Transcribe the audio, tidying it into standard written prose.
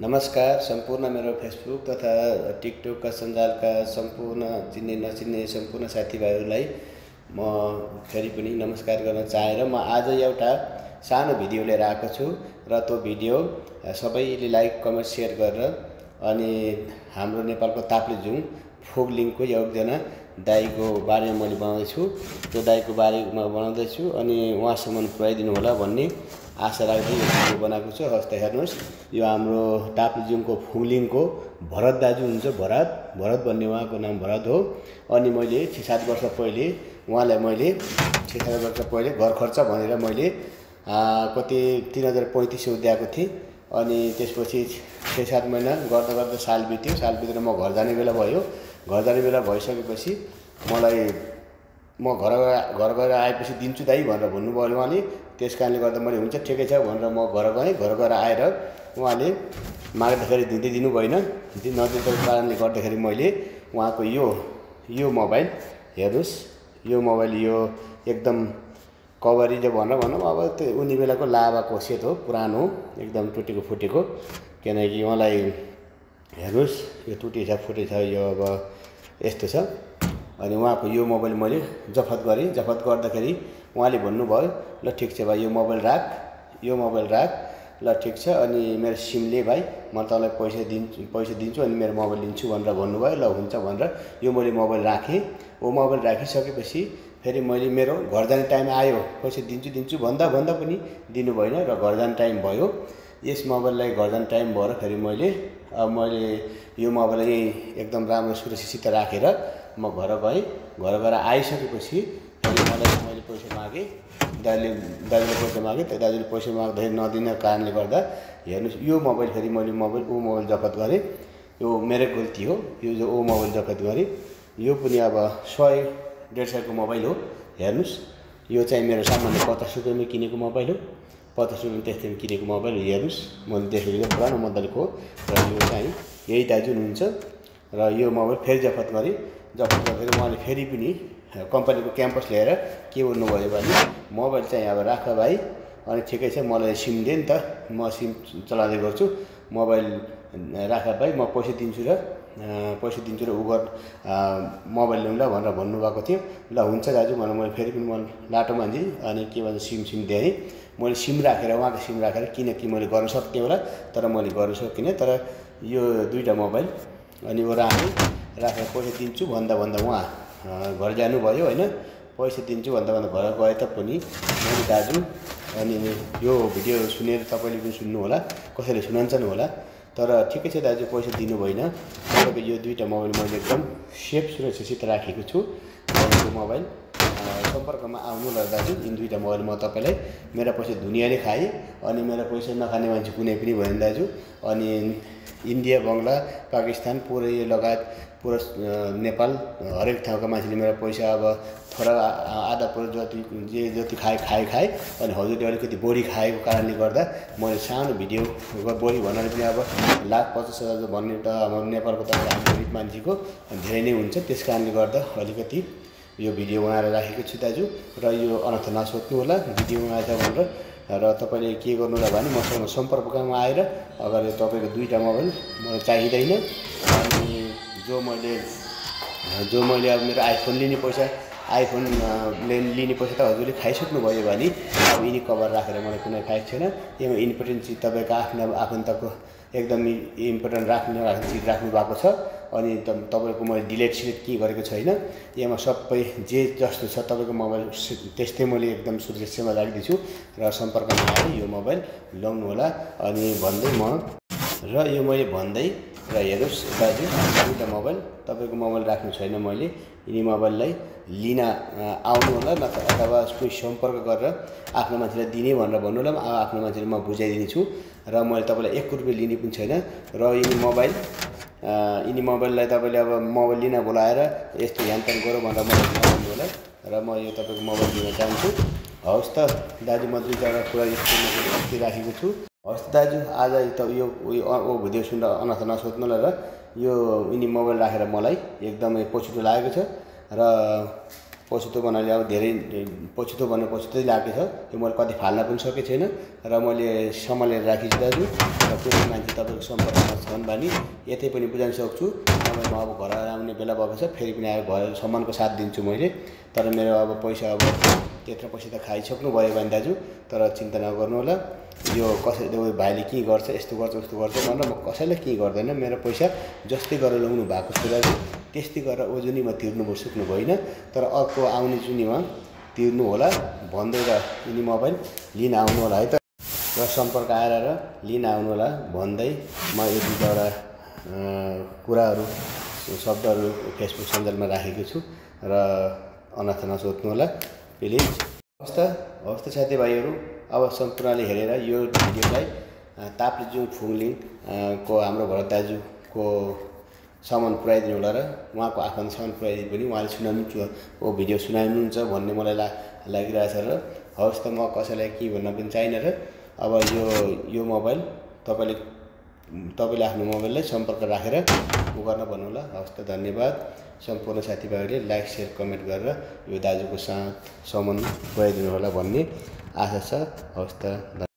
नमस्कार सम्पूर्ण मेरो फेसबुक तथा टिकटकका सञ्जालका सम्पूर्ण चिन्ने नचिन्ने सम्पूर्ण साथीभाइहरूलाई म फेरि पनि नमस्कार गर्न चाहेर म आज एउटा सानो भिडियो लिएर आएको छु र त्यो भिडियो सबैले लाइक कमेन्ट शेयर गरेर अनि हाम्रो नेपालको ताप्लेजुङ फोगलिङको एकजना दाइको बारेमा मैले बनाउँदैछु। त्यो दाइको बारेमा बनाउँदैछु अनि उहाँसम्म पुर्याइदिनु होला भन्ने आशा राख्दै यो भिडियो बनाएको छु। हस्त हेर्नुहोस्, यो हाम्रो ताप्लेजुङको फुलिङको भरत दाजु हुनुहुन्छ। भरत भन्ने उहाँको नाम भरत हो। अनि मैले 6-7 वर्ष पहिले उहाँलाई मैले 6-7 वर्ष पहिले घर खर्च भनेर मैले कति 3035 दिएको थिएँ। अनि त्यसपछि 6-7 महिना गर्दा गर्दा साल बित्यो। साल बितेर म घर जाने बेला भयो। घर जाने बेला भइसकेपछि मलाई म घर गएर आएपछि दिन्छु दाइ भनेर भन्नुभयो उहाँले। त्यस कारणले गर्दा मैले हुन्छ ठिकै छ भनेर म घर गएँ। घर गएर आएर उहाँले माग्दाखेरि दिँदै दिनु भएन। नदिएको कारणले गर्दाखेरि मैले उहाँको यो मोबाइल हेर्नुहोस्, यो मोबाइल यो एकदम कभरिज भनेर भनौँ। अब त्यो उनी बेलाको लाभाको सेट हो, पुरानो एकदम टुटेको फुटेको। किनकि उहाँलाई हेर्नुहोस्, यो टुटेछ फुटेछ, यो अब यस्तो छ। अनि उहाँको यो मोबाइल मैले जफत गरेँ। जफत गर्दाखेरि उहाँले भन्नुभयो ल ठिक छ भाइ, यो मोबाइल राख, ल ठिक छ। अनि मेरो सिमले भाइ म तँलाई पैसा दिन्छु अनि मेरो मोबाइल लिन्छु भनेर भन्नुभयो। ल हुन्छ भनेर यो मैले मोबाइल राखेँ। वो मोबाइल राखिसकेपछि फेरि मैले मेरो घर जाने टाइम आयो। पैसा दिन्छु भन्दा पनि दिनु भएन र घर जाने टाइम भयो। यस मोबाइललाई घर जाने टाइम भएर फेरि मैले यो मोबाइललाई एकदम राम्रो सुरक्षित राखेर म घर गएँ। घर गएर आइसकेपछि फेरि मैले पैसा मागेँ। दाजुले पैसा मागेँ। त्यो दाजुले पैसा माग्दाखेरि नदिने कारणले गर्दा हेर्नुहोस्, यो मोबाइल फेरि मैले मोबाइल जफत गरेँ। यो मेरै गल्ती हो। यो जो मोबाइल जफत गरेँ, यो पनि अब 100-150 मोबाइल हो। हेर्नुहोस्, यो चाहिँ मेरो सामान्य 50 रुपियाँमा किनेको मोबाइल हो। 50 रुपियाँमा त्यस्तैमा किनेको मोबाइल हो। हेर्नुहोस्, मैले देखेको पुरानो मोडलको र यो चाहिँ यही दाजु हुनुहुन्छ। र यो मोबाइल फेरि जफत गरेँ। जफत गर्दाखेरि उहाँले फेरि पनि कम्पनीको क्याम्पस ल्याएर के भन्नुभयो भने मोबाइल चाहिँ अब राख भाइ, अनि ठिकै छ, मलाई सिम दे नि त, म सिम चलाउँदै गर्छु, मोबाइल राख भाइ, म पैसा दिन्छु र उ गर मोबाइल ल्याउँ ल भनेर भन्नुभएको थियो। ल हुन्छ दाजु भनेर मैले फेरि पनि लाटो मान्छे अनि के भन्छ सिम दिएँ। मैले सिम राखेर उहाँको सिम राखेर, किनकि मैले गर्न सक्थेँ होला तर मैले गर्न सकिनँ। तर यो दुईवटा मोबाइल अनि वो राखेर पैसा दिन्छु भन्दा उहाँ घर जानुभयो होइन। पैसा दिन्छु भन्दा घर गए तापनि मैले दाजु अनि यो भिडियो सुनेर तपाईँले पनि सुन्नु होला, कसैले सुनाउँछन् होला। तर ठिकै छ दाजु, पैसा दिनु भएन। तपाईँको यो दुईवटा मोबाइल मैले एकदम सेफ सुरक्षित राखेको छु। यो मोबाइल सम्पर्कमा आउनु ल दाजु। यी दुईवटा मोबाइल म तपाईँलाई मेरा पैसा दुनियाँले खाएँ अनि मेरा पैसा नखाने मान्छे कुनै पनि भएन दाजु। अनि इन्डिया, बङ्गला, पाकिस्तान पुरै लगायत पुरा नेपाल हरेक ठाउँका मान्छेले मेरो पैसा अब थोडा आधा पुरा जति खाए अनि हजुरले अलिकति बढी खाएको कारणले गर्दा मैले सानो भिडियो बढी भनेर पनि अब 1,50,000 भन्ने त अब नेपालको त हाम्रो गरिब मान्छेको धेरै नै हुन्छ। त्यस कारणले गर्दा अलिकति यो भिडियो बनाएर राखेको छु दाजु। र यो अनर्थ नसोच्नु होला भिडियो बनाएछ भनेर। र तपाईँले के गर्नु होला भने मसँग सम्पर्कमा आएर अगर यो तपाईँको दुईवटा मोबाइल मलाई चाहिँदैन अनि जो मैले अब मेरो आइफोन लिने पैसा त हजुरले खाइसक्नु भयो भने अब यिनी कभर राखेर मलाई कुनै फाइदा छैन। यसमा इम्पोर्टेन्ट चिज तपाईँको आफ्नो आफन्तको एकदमै इम्पोर्टेन्ट राख्ने चिज राख्नु भएको छ। अनि तपाईँको मैले डिलिट के गरेको छैन। यसमा सबै जे जस्तो छ तपाईँको मोबाइल त्यस्तै मैले एकदम सुरक्षितमा राखिदिन्छु। र सम्पर्कमा आएर यो मोबाइल ल्याउनु होला अनि यो मैले भन्दै र हेर्नुहोस् दाजु, दुईवटा मोबाइल तपाईँको मोबाइल राख्नु छैन मैले, यिनी मोबाइललाई लिन आउनु होला अथवा कोही सम्पर्क गरेर आफ्नो मान्छेलाई दिने भनेर भन्नु होला। आफ्नो मान्छेले म बुझाइदिनेछु र मैले तपाईँलाई 1 रुपियाँ लिने पनि छैन। र यिनी मोबाइललाई तपाईँले अब मोबाइल लिन बोलाएर यस्तो ध्यान गरौँ भनेर मलाई भन्नु होला। र म यो तपाईँको मोबाइल दिन चाहन्छु। हवस् त दाजु, म दुईवटा कुरा यस्तो राखेको छु। हवस् दाजु, आज त यो भिडियो सुनेर अनर्थ नसोच्नु र यो यिनी मोबाइल राखेर मलाई एकदमै पछुतो लागेको छ। र पछुतो बनाउने अब धेरै पछुतो पछुतै लागेको छ। त्यो मैले कति फाल्न पनि सकेको छैन र मैले सम्हालेर राखिछु दाजु। र कुनै मान्छे तपाईँको सम्पर्कमा छन् भने यतै पनि बुझाउन सक्छु। तपाईँ म अब घर आउने बेला भएको छ, फेरि पनि आएर घर सामानको साथ दिन्छु मैले। तर मेरो अब पैसा अब त्यत्रो पैसा त खाइसक्नु भयो भने दाजु, तर चिन्ता नगर्नु होला। यो कसैले भाइले के गर्छ, यस्तो गर्छ उस्तो गर्छ भनेर म कसैलाई के गर्दैन। मेरो पैसा जस्तै गरेर ल्याउनु भएको छ दाजु, त्यस्तै गरेर ओजुनीमा तिर्नु सक्नु भएन। तर अर्को आउने जुनीमा तिर्नु होला भन्दै र यिनी मोबाइल लिन आउनु होला है त। र सम्पर्क आएर र लिन आउनु होला भन्दै म एक दुईवटा कुराहरू शब्दहरू फेसबुक सञ्जालमा राखेको छु र अनाथ नसोध्नु होला प्लिज। हवस् त साथीभाइहरू, अब सम्पूर्णले हेरेर यो भिडियोलाई ताप्लेजुङ फुङलिङ को हाम्रो भरत दाजुको सामान पुऱ्याइदिनु होला र उहाँको आफन्तसम्म पुऱ्याइदिनु पनि उहाँले सुनाउनु भिडियो सुनाउनुहुन्छ भन्ने मलाई लागिरहेछ। र हवस् त, म कसैलाई के भन्न पनि चाहिनँ। र अब यो मोबाइल तपाईँले आफ्नो मोबाइललाई सम्पर्क राखेर गर्न भन्नु होला। हवस् त, धन्यवाद। सम्पूर्ण साथीभाइहरूले लाइक सेयर कमेन्ट गरेर यो दाजुको सामान पुऱ्याइदिनु होला भन्ने आशा छ। हवस् त।